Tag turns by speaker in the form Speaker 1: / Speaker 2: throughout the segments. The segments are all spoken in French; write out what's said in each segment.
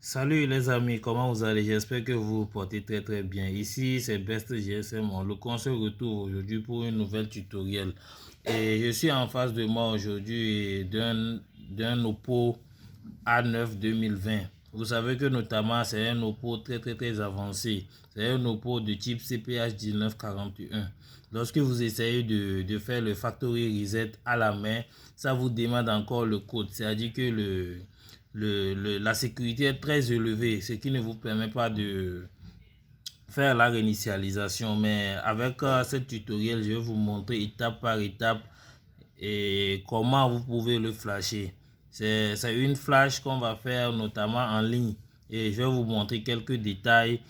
Speaker 1: Salut les amis, comment vous allez? J'espère que vous vous portez très bien. Ici, c'est Best GSM. On se retrouve aujourd'hui pour une nouvelle tutoriel. Et je suis en face de moi aujourd'hui d'un Oppo A9 2020. Vous savez que notamment c'est un Oppo très avancé. C'est un Oppo de type CPH 1941. Lorsque vous essayez de faire le factory reset à la main, ça vous demande encore le code. C'est-à-dire que la sécurité est très élevée, ce qui ne vous permet pas de faire la réinitialisation. Mais avec ce tutoriel, je vais vous montrer étape par étape et comment vous pouvez le flasher. C'est une flash qu'on va faire notamment en ligne et je vais vous montrer quelques détails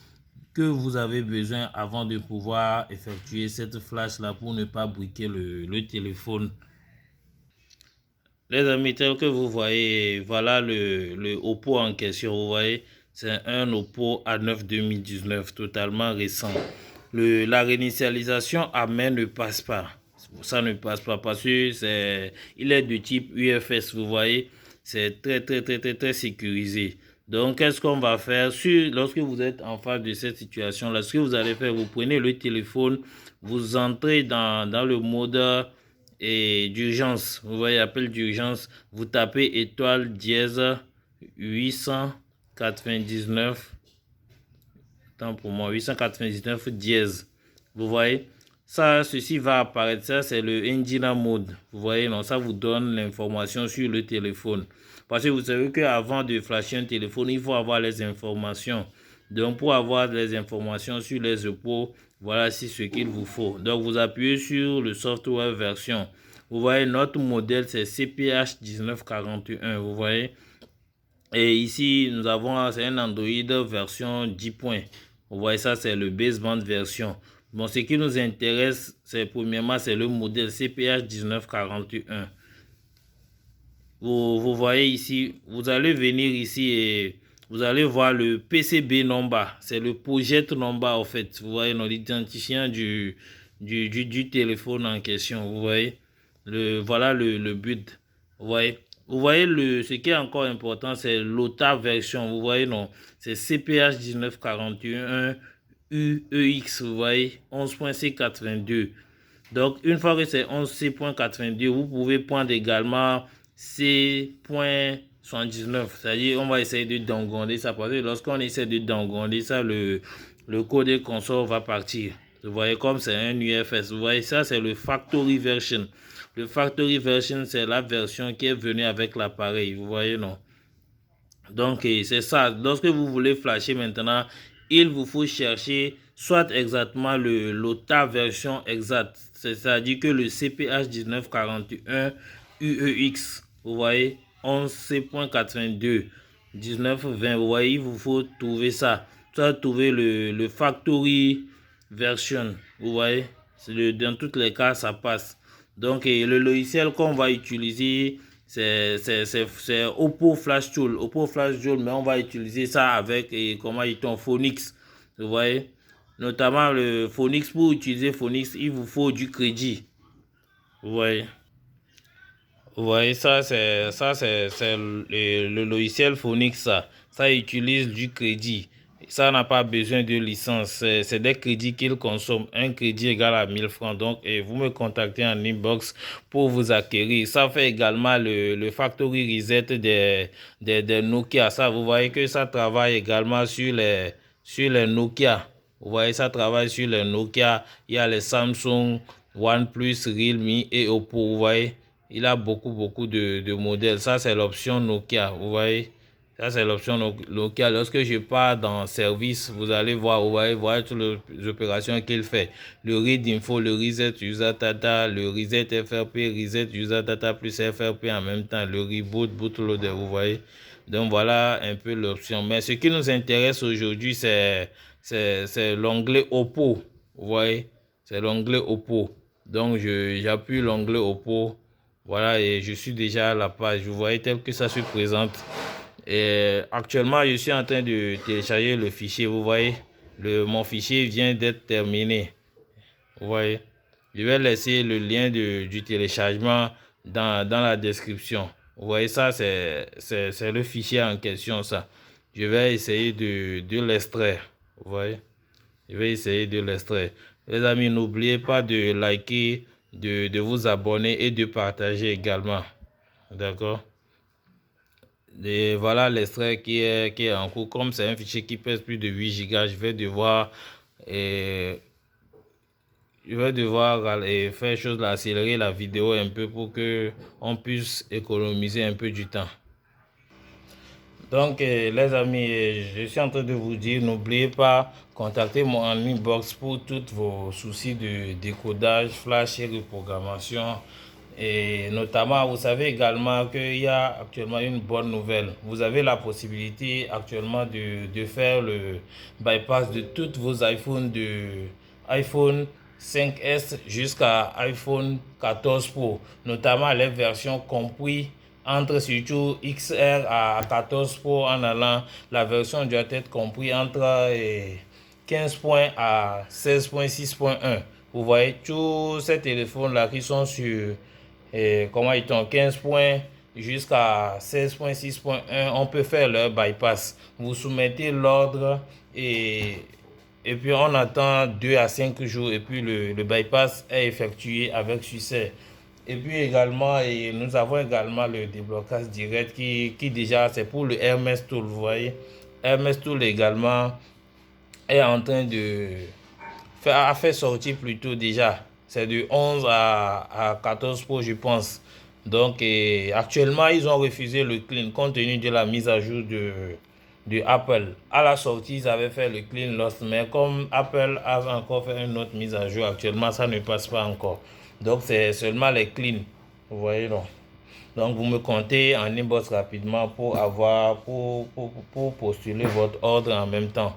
Speaker 1: que vous avez besoin avant de pouvoir effectuer cette flash là pour ne pas briquer le téléphone. Les amis, tel que vous voyez, voilà le Oppo en question. Vous voyez, c'est un Oppo A9 2019, totalement récent. La réinitialisation à main ne passe pas. Ça ne passe pas parce que il est de type UFS. Vous voyez, c'est très sécurisé. Donc, qu'est-ce qu'on va faire lorsque vous êtes en face de cette situation-là? Ce que vous allez faire, vous prenez le téléphone, vous entrez dans le mode et d'urgence. Vous voyez, appel d'urgence. Vous tapez étoile dièse 899. Tant pour moi, 899 dièse. Vous voyez, ceci va apparaître. Ça, c'est le Engine Mode. Vous voyez, non, ça vous donne l'information sur le téléphone. Parce que vous savez qu'avant de flasher un téléphone, il faut avoir les informations. Donc, pour avoir les informations sur les Oppo, voilà ce qu'il vous faut. Donc, vous appuyez sur le software version. Vous voyez, notre modèle, c'est CPH 1941. Vous voyez. Et ici, nous avons c'est un Android version 10 points. Vous voyez ça, c'est le baseband version. Bon, ce qui nous intéresse, c'est premièrement, c'est le modèle CPH 1941. Vous voyez ici, vous allez venir ici et vous allez voir le PCB number. C'est le project number en fait. Vous voyez, l'identifiant du téléphone en question. Vous voyez, voilà le but. Vous voyez ce qui est encore important, c'est l'OTA version. Vous voyez, non, c'est CPH 1941 UEX. Vous voyez, 11.C82. Donc, une fois que c'est 11C.82, vous pouvez prendre également C.79. C'est-à-dire, on va essayer de downgonder ça. Parce que lorsqu'on essaie de downgonder ça, le code console va partir. Vous voyez, comme c'est un UFS. Vous voyez, ça, c'est le factory version. Le factory version, c'est la version qui est venue avec l'appareil. Vous voyez, non? Donc, c'est ça. Lorsque vous voulez flasher maintenant, il vous faut chercher soit exactement l'OTA version exacte. C'est-à-dire que le CPH 1941 UEX, vous voyez, 11C.82, 1920, vous voyez, il vous faut trouver ça. Soit trouver le factory version, vous voyez. Dans tous les cas, ça passe. Donc, le logiciel qu'on va utiliser, c'est Oppo Flash Tool. Oppo Flash Tool, mais on va utiliser ça avec, comment dit-on, Phoenix. Vous voyez, notamment le Phoenix. Pour utiliser Phoenix, il vous faut du crédit. Vous voyez. Vous voyez, c'est le logiciel Phoenix. Ça utilise du crédit. Ça n'a pas besoin de licence. C'est des crédits qu'il consomme. Un crédit égal à 1000 francs. Donc, et vous me contactez en inbox pour vous acquérir. Ça fait également le factory reset des Nokia. Ça, vous voyez que ça travaille également sur les Nokia. Vous voyez, ça travaille sur les Nokia. Il y a les Samsung, OnePlus, Realme et Oppo. Vous voyez, il a beaucoup de modèles. Ça, c'est l'option Nokia. Vous voyez. Ça, c'est l'option Nokia. Lorsque je pars dans service, vous allez voir, vous voyez, voir toutes les opérations qu'il fait. Le read info, le reset user data, le reset FRP, reset user data plus FRP en même temps, le reboot, bootloader, vous voyez. Donc, voilà un peu l'option. Mais ce qui nous intéresse aujourd'hui, c'est l'onglet Oppo. Vous voyez, c'est l'onglet Oppo. Donc, j'appuie l'onglet Oppo. Voilà, et je suis déjà à la page. Vous voyez, tel que ça se présente. Et actuellement, je suis en train de télécharger le fichier. Vous voyez, mon fichier vient d'être terminé. Vous voyez, je vais laisser le lien du téléchargement dans la description. Vous voyez, ça, c'est le fichier en question, ça. je vais essayer de l'extraire. Vous voyez? Je vais essayer de l'extraire. Les amis, n'oubliez pas de liker, de vous abonner et de partager également. D'accord? Et voilà l'extrait qui est en cours. Comme c'est un fichier qui pèse plus de 8 gigas, et, je vais devoir faire chose là, accélérer la vidéo un peu pour que on puisse économiser un peu du temps. Donc les amis, je suis en train de vous dire, n'oubliez pas, contactez-moi en inbox pour tous vos soucis de décodage, flash et reprogrammation. Et notamment, vous savez également qu'il y a actuellement une bonne nouvelle. Vous avez la possibilité actuellement de faire le bypass de tous vos iPhones, de iPhone 5S jusqu'à iPhone 14 Pro, notamment les versions comprises entre surtout XR à 14 Pro en allant. La version doit être comprise entre 15 points à 16.6.1. Vous voyez tous ces téléphones là qui sont sur comment ils ont 15 points jusqu'à 16.6.1, on peut faire leur bypass. Vous soumettez l'ordre et puis on attend 2 à 5 jours et puis le bypass est effectué avec succès. Et puis également, nous avons également le déblocage direct qui déjà, c'est pour le Hermès Tool, vous voyez. Hermès Tool également est en train de faire sortir plutôt déjà. C'est de 11 à 14 Pro, je pense. Donc, actuellement, ils ont refusé le clean compte tenu de la mise à jour de Apple. À la sortie, ils avaient fait le clean lost, mais comme Apple a encore fait une autre mise à jour, actuellement, ça ne passe pas encore. Donc, c'est seulement les clean. Vous voyez, non? Donc, vous me comptez en inbox rapidement pour postuler votre ordre en même temps.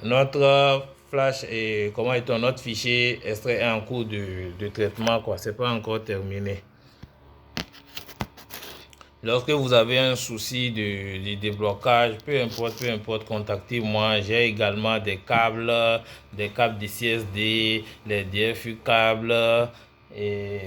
Speaker 1: Notre flash et notre fichier extrait est en cours de traitement, quoi. C'est pas encore terminé. Lorsque vous avez un souci de déblocage, peu importe, contactez-moi. J'ai également des câbles de CSD, les DFU câbles, et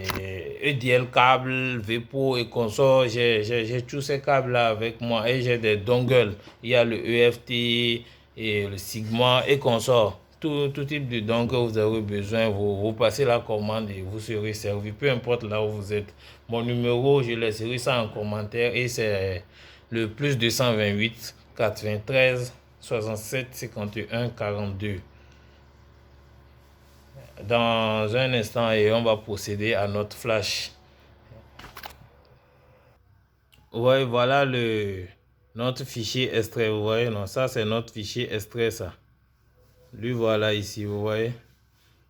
Speaker 1: EDL câbles, VPO et consort. J'ai tous ces câbles là avec moi et j'ai des dongles. Il y a le EFT et le Sigma et consort. Tout type de dongle que vous avez besoin, vous passez la commande et vous serez servi, peu importe là où vous êtes. Mon numéro, je laisserai ça en commentaire et c'est le plus 228 93 67 51 42. Dans un instant, et on va procéder à notre flash. Ouais, voilà notre fichier extrait, vous voyez, non, ça c'est notre fichier extrait, ça. Lui, voilà ici, vous voyez.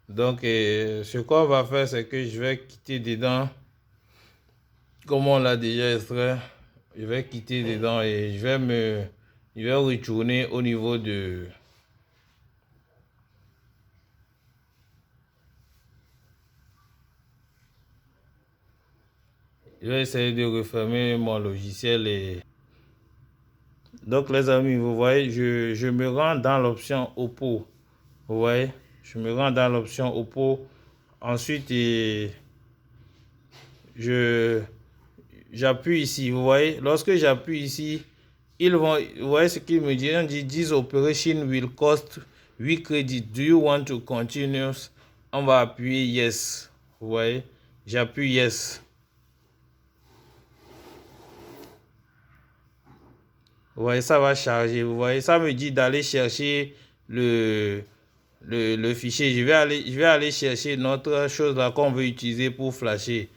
Speaker 1: Donc, ce qu'on va faire, c'est que je vais quitter dedans. Comme on l'a déjà extrait, je vais quitter dedans et je vais retourner au niveau de... Je vais essayer de refermer mon logiciel et... Donc, les amis, vous voyez, je me rends dans l'option Oppo. Vous voyez, je me rends dans l'option Oppo. Ensuite, j'appuie ici. Vous voyez, lorsque j'appuie ici, vous voyez ce qu'ils me disent. On dit, this operation will cost 8 credits. Do you want to continue? On va appuyer yes. Vous voyez, j'appuie yes. Vous voyez, ça va charger. Vous voyez, ça me dit d'aller chercher le fichier. Je vais aller chercher notre chose là qu'on veut utiliser pour flasher.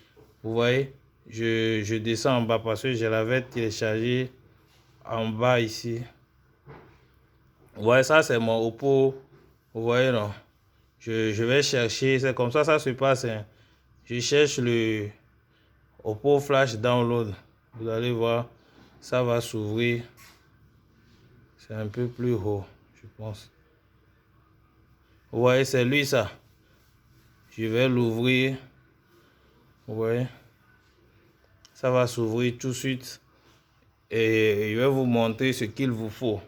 Speaker 1: Vous voyez, je descends en bas parce que je l'avais téléchargé en bas ici. Vous voyez, ça c'est mon Oppo. Vous voyez, non? Je vais chercher. C'est comme ça se passe. Hein. Je cherche le Oppo Flash Download. Vous allez voir, ça va s'ouvrir. C'est un peu plus haut, je pense. Vous voyez, c'est lui ça. Je vais l'ouvrir. Vous voyez, ça va s'ouvrir tout de suite. Et je vais vous montrer ce qu'il vous faut.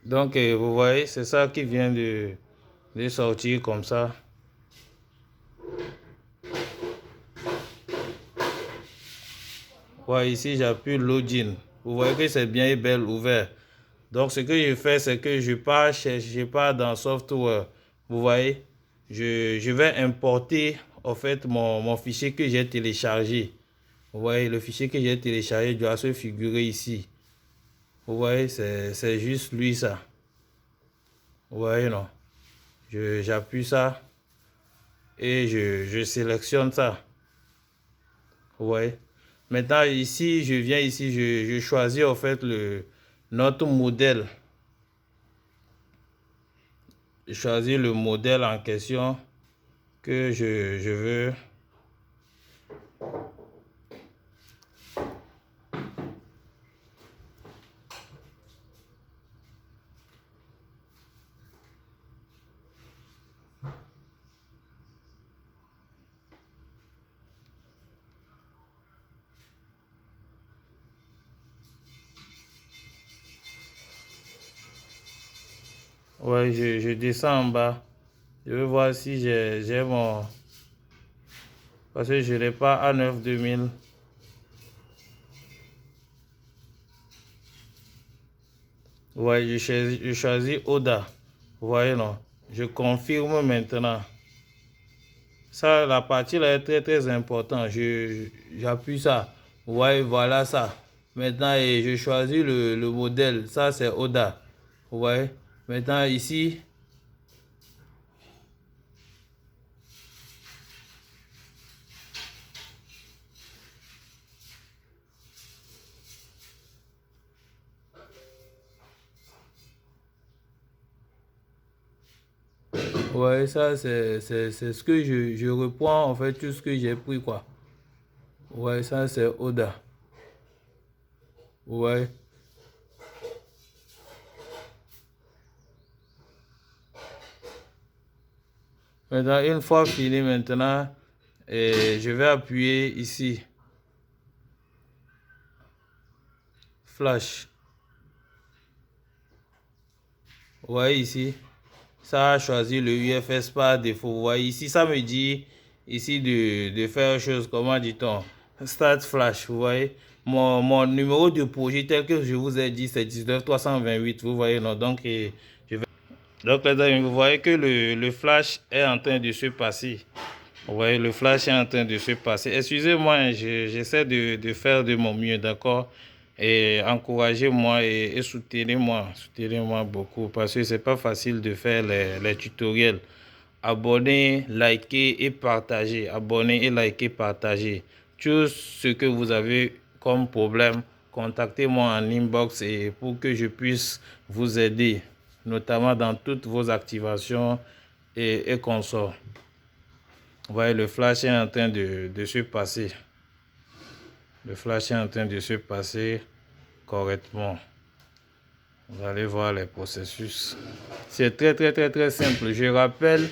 Speaker 1: Donc, vous voyez, c'est ça qui vient de sortir comme ça. Ouais, ici, j'appuie Login. Vous voyez que c'est bien et belle ouvert. Donc, ce que je fais, c'est que je pars dans Software. Vous voyez, je vais importer, en fait, mon fichier que j'ai téléchargé. Vous voyez, le fichier que j'ai téléchargé doit se figurer ici. Vous voyez, c'est juste lui, ça. Vous voyez, non? J'appuie ça et je sélectionne ça. Vous voyez? Maintenant, ici, je viens ici, je choisis en fait notre modèle. Je choisis le modèle en question que je veux. Ouais, je descends en bas. Je veux voir si j'ai mon... Parce que je n'ai pas A9 2000. Ouais, je choisis Oda. Vous voyez, non? Je confirme maintenant. Ça, la partie là est très très importante. J'appuie ça. Vous voyez, voilà ça. Maintenant, et je choisis le modèle. Ça, c'est Oda. Vous voyez? Maintenant, ici. Vous voyez, ça, c'est ce que je reprends, en fait, tout ce que j'ai pris, quoi. Vous voyez, ça, c'est Oda. Vous voyez? Maintenant, une fois fini maintenant, et je vais appuyer ici. Flash. Vous voyez ici? Ça a choisi le UFS par défaut. Vous voyez ici, ça me dit ici de faire chose, comment dit-on? Start Flash, vous voyez? Mon numéro de projet tel que je vous ai dit, c'est 19328. Vous voyez, non? Donc, donc les amis, vous voyez que le flash est en train de se passer. Vous voyez, le flash est en train de se passer. Excusez-moi, j'essaie de faire de mon mieux, d'accord? Et encouragez-moi et soutenez-moi. Soutenez-moi beaucoup parce que c'est pas facile de faire les tutoriels. Abonnez, likez et partagez. Abonnez et likez, partagez. Tout ce que vous avez comme problème, contactez-moi en inbox et pour que je puisse vous aider, notamment dans toutes vos activations et consorts. Vous voyez, le flash est en train de se passer. Le flash est en train de se passer correctement. Vous allez voir les processus. C'est très très très très simple. Je rappelle,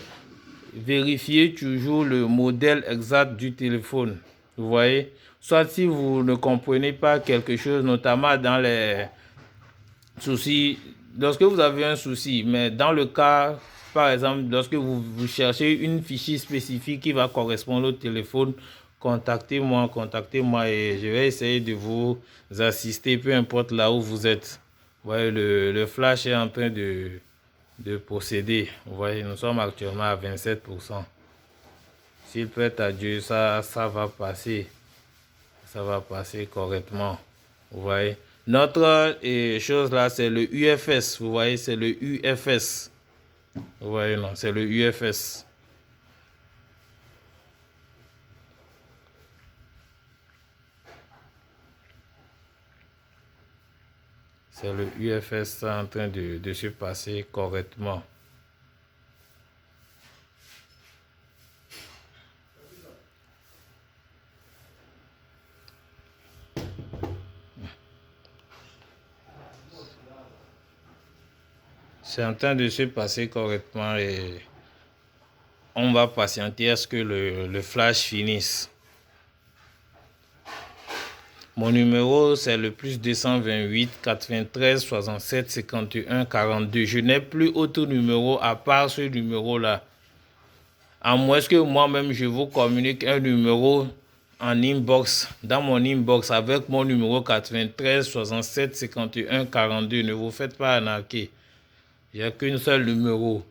Speaker 1: vérifiez toujours le modèle exact du téléphone. Vous voyez, soit si vous ne comprenez pas quelque chose, notamment dans les soucis, lorsque vous avez un souci, mais dans le cas, par exemple, lorsque vous cherchez une fichier spécifique qui va correspondre au téléphone, contactez-moi et je vais essayer de vous assister, peu importe là où vous êtes. Vous voyez, le flash est en train de procéder. Vous voyez, nous sommes actuellement à 27%. S'il plaît à Dieu, ça va passer. Ça va passer correctement. Vous voyez. Notre chose là, c'est le UFS. Vous voyez, c'est le UFS. Vous voyez, non, c'est le UFS. C'est le UFS en train de se passer correctement. C'est en train de se passer correctement et on va patienter à ce que le flash finisse. Mon numéro, c'est le plus 228 93 67 51 42. Je n'ai plus autre numéro à part ce numéro-là. À moins que moi-même, je vous communique un numéro en inbox, dans mon inbox, avec mon numéro 93 67 51 42. Ne vous faites pas arnaquer. Il n'y a qu'un seul numéro.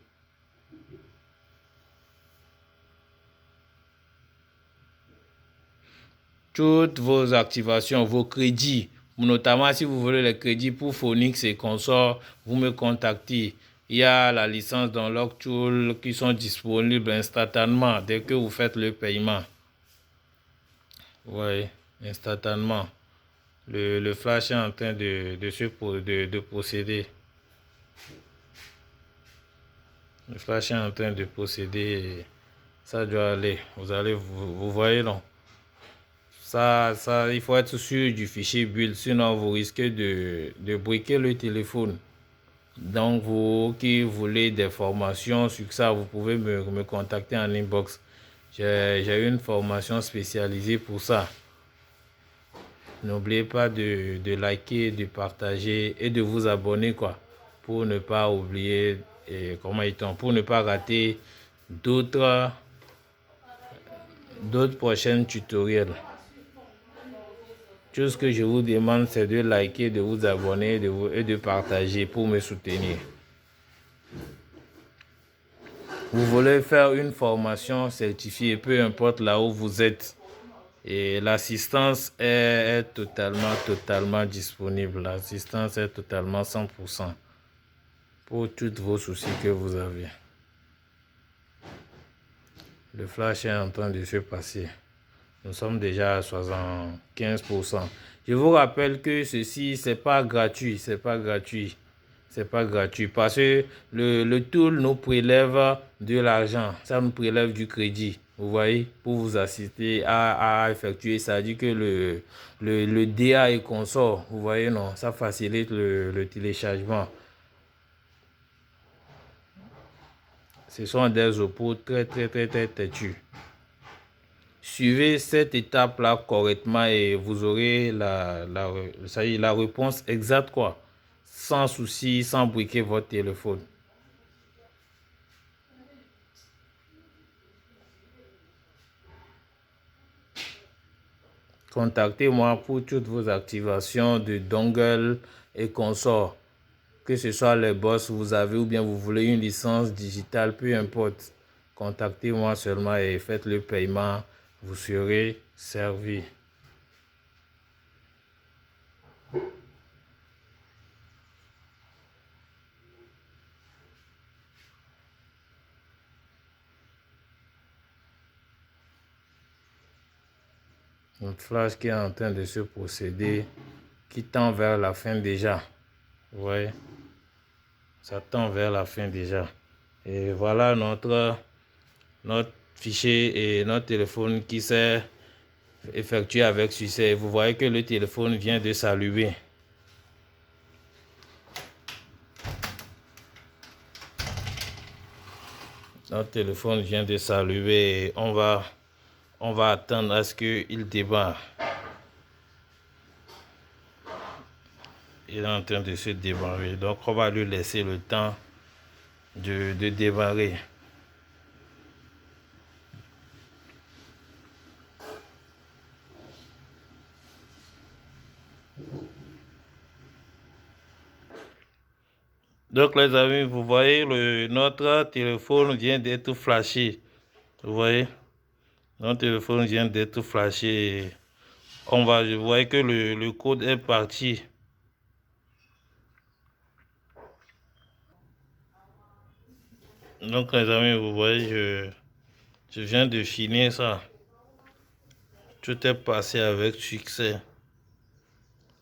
Speaker 1: Toutes vos activations, vos crédits, notamment si vous voulez les crédits pour Phoenix et consorts, vous me contactez. Il y a la licence dans Locktool qui sont disponibles instantanément dès que vous faites le paiement. Oui, instantanément. Le flash est en train de procéder. Le flash est en train de procéder. Ça doit aller. Vous voyez, non? Ça, il faut être sûr du fichier build, sinon vous risquez de briquer le téléphone. Donc, vous qui voulez des formations sur ça, vous pouvez me contacter en inbox. J'ai une formation spécialisée pour ça. N'oubliez pas de liker, de partager et de vous abonner, quoi, pour ne pas oublier, pour ne pas rater d'autres prochains tutoriels. Tout ce que je vous demande, c'est de liker, de vous abonner et de partager pour me soutenir. Vous voulez faire une formation certifiée, peu importe là où vous êtes. Et l'assistance est totalement disponible. L'assistance est totalement 100% pour tous vos soucis que vous avez. Le flash est en train de se passer. Nous sommes déjà à 75%. Je vous rappelle que ceci, c'est pas gratuit. C'est pas gratuit. C'est pas gratuit parce que le tool nous prélève de l'argent. Ça nous prélève du crédit. Vous voyez, pour vous assister à effectuer. Ça dit que le DA et consort, vous voyez, non, ça facilite le téléchargement. Ce sont des opos très têtus. Suivez cette étape-là correctement et vous aurez la réponse exacte, quoi. Sans souci, sans briquer votre téléphone. Contactez-moi pour toutes vos activations de dongle et consorts. Que ce soit les boss vous avez ou bien vous voulez une licence digitale, peu importe. Contactez-moi seulement et faites le paiement. Vous serez servi. Notre flash qui est en train de se procéder, qui tend vers la fin déjà. Vous voyez, ça tend vers la fin déjà. Et voilà notre fichier et notre téléphone qui s'est effectué avec succès. Vous voyez que le téléphone vient de s'allumer. Notre téléphone vient de s'allumer et on va attendre à ce qu'il démarre. Il est en train de se démarrer. Donc on va lui laisser le temps de démarrer. Donc les amis, vous voyez, notre téléphone vient d'être flashé. Vous voyez, notre téléphone vient d'être flashé. Je vois que le code est parti. Donc les amis, vous voyez, je viens de finir ça. Tout est passé avec succès.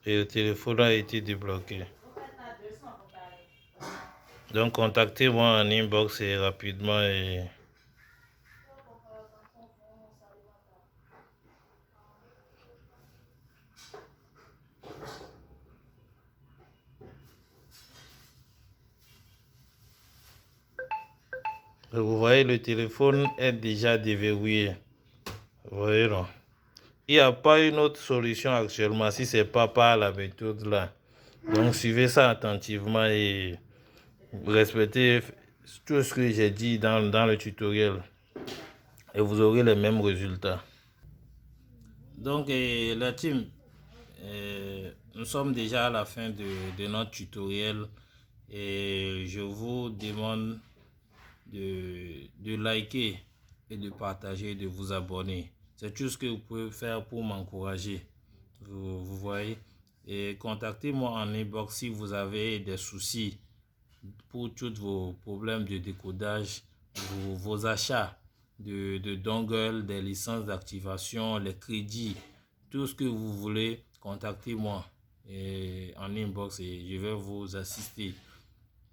Speaker 1: Et le téléphone a été débloqué. Donc contactez-moi en inbox et rapidement et vous voyez, le téléphone est déjà déverrouillé. Vous voyez, non? Il n'y a pas une autre solution actuellement si ce n'est pas par la méthode là. Donc suivez ça attentivement et respectez tout ce que j'ai dit dans le tutoriel. Et vous aurez les mêmes résultats. Donc la team, nous sommes déjà à la fin de notre tutoriel. Et je vous demande de liker et de partager, de vous abonner. C'est tout ce que vous pouvez faire pour m'encourager. Vous voyez. Et contactez-moi en inbox si vous avez des soucis pour tous vos problèmes de décodage, vos achats de dongle, des licences d'activation, les crédits, tout ce que vous voulez, contactez-moi en inbox et je vais vous assister.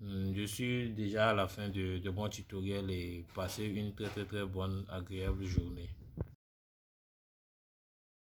Speaker 1: Je suis déjà à la fin de mon tutoriel et passez une très bonne, agréable journée.